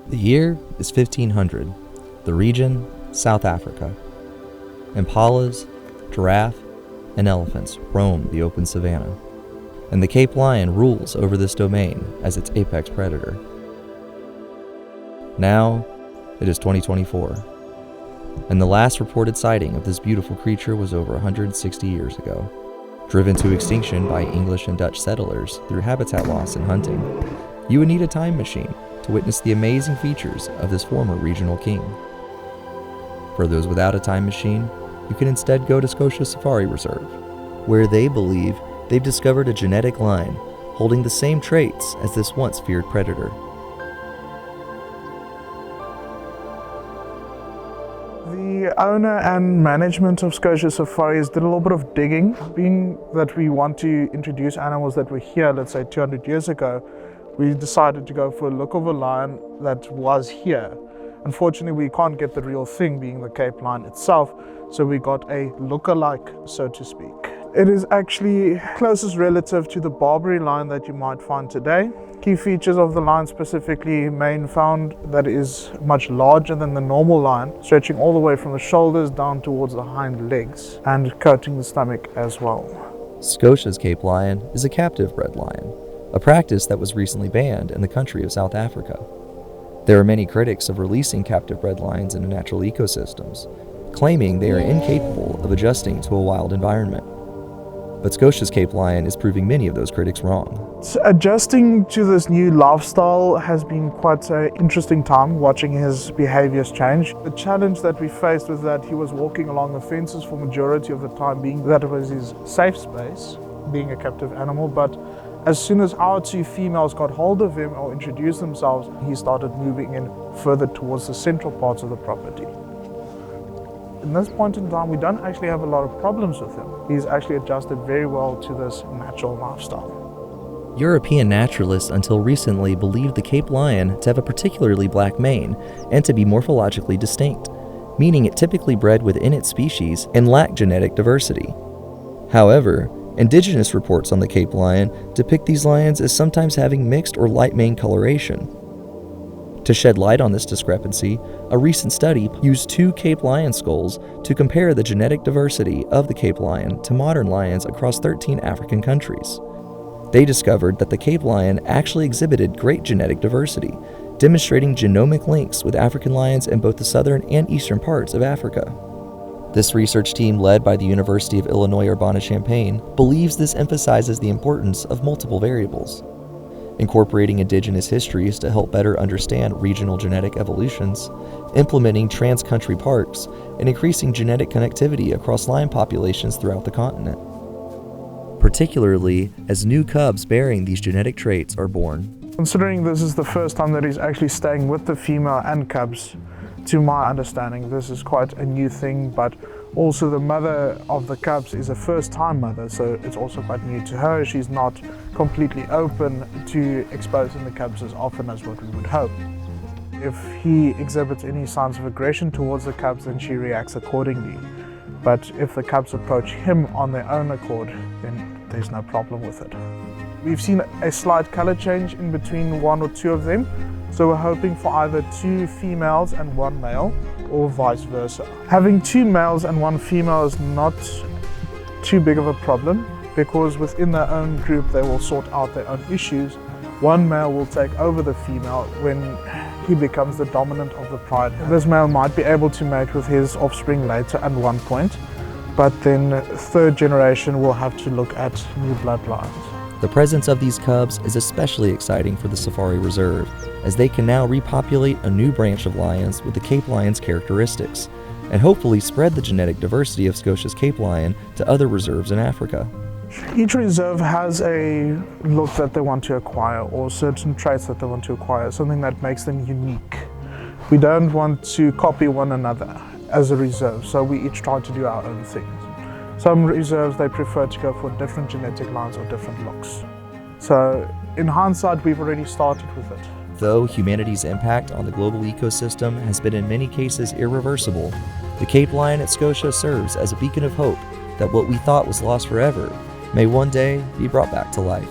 The year is 1500. The region, South Africa. Impalas, giraffe, and elephants roam the open savanna, and the Cape lion rules over this domain as its apex predator. Now, it is 2024, and the last reported sighting of this beautiful creature was over 160 years ago. Driven to extinction by English and Dutch settlers through habitat loss and hunting, you would need a time machine to witness the amazing features of this former regional king. For those without a time machine, you can instead go to Scotia Safari Reserve, where they believe they've discovered a genetic line holding the same traits as this once feared predator. The owner and management of Scotia Safaris did a little bit of digging. Being that we want to introduce animals that were here, let's say 200 years ago, we decided to go for a look of a lion that was here. Unfortunately, we can't get the real thing, being the Cape lion itself, so we got a look-alike, so to speak. It is actually closest relative to the Barbary lion that you might find today. Key features of the lion specifically, mane found that is much larger than the normal lion, stretching all the way from the shoulders down towards the hind legs and coating the stomach as well. Scotia's Cape lion is a captive bred lion, a practice that was recently banned in the country of South Africa. There are many critics of releasing captive bred lions into natural ecosystems, claiming they are incapable of adjusting to a wild environment. But Scotia's Cape lion is proving many of those critics wrong. So adjusting to this new lifestyle has been quite an interesting time, watching his behaviors change. The challenge that we faced was that he was walking along the fences for majority of the time, being that it was his safe space, being a captive animal, but as soon as our two females got hold of him or introduced themselves, he started moving in further towards the central parts of the property. In this point in time, we don't actually have a lot of problems with him. He's actually adjusted very well to this natural lifestyle. European naturalists until recently believed the Cape lion to have a particularly black mane and to be morphologically distinct, meaning it typically bred within its species and lacked genetic diversity. However, indigenous reports on the Cape lion depict these lions as sometimes having mixed or light mane coloration. To shed light on this discrepancy, a recent study used two Cape lion skulls to compare the genetic diversity of the Cape lion to modern lions across 13 African countries. They discovered that the Cape lion actually exhibited great genetic diversity, demonstrating genomic links with African lions in both the southern and eastern parts of Africa. This research team, led by the University of Illinois Urbana-Champaign, believes this emphasizes the importance of multiple variables. Incorporating indigenous histories to help better understand regional genetic evolutions, implementing trans-country parks, and increasing genetic connectivity across lion populations throughout the continent. Particularly as new cubs bearing these genetic traits are born. Considering this is the first time that he's actually staying with the female and cubs, to my understanding, this is quite a new thing, but also the mother of the cubs is a first-time mother, so it's also quite new to her. She's not completely open to exposing the cubs as often as what we would hope. If he exhibits any signs of aggression towards the cubs, then she reacts accordingly. But if the cubs approach him on their own accord, then there's no problem with it. We've seen a slight color change in between one or two of them, so we're hoping for either two females and one male, or vice versa. Having two males and one female is not too big of a problem, because within their own group they will sort out their own issues. One male will take over the female when he becomes the dominant of the pride. This male might be able to mate with his offspring later at one point, but then third generation will have to look at new bloodlines. The presence of these cubs is especially exciting for the Safari Reserve, as they can now repopulate a new branch of lions with the Cape lion's characteristics, and hopefully spread the genetic diversity of Scotia's Cape lion to other reserves in Africa. Each reserve has a look that they want to acquire, or certain traits that they want to acquire, something that makes them unique. We don't want to copy one another as a reserve, so we each try to do our own things. Some reserves, they prefer to go for different genetic lines or different looks. So in hindsight, we've already started with it. Though humanity's impact on the global ecosystem has been in many cases irreversible, the Cape lion at Scotia serves as a beacon of hope that what we thought was lost forever may one day be brought back to life.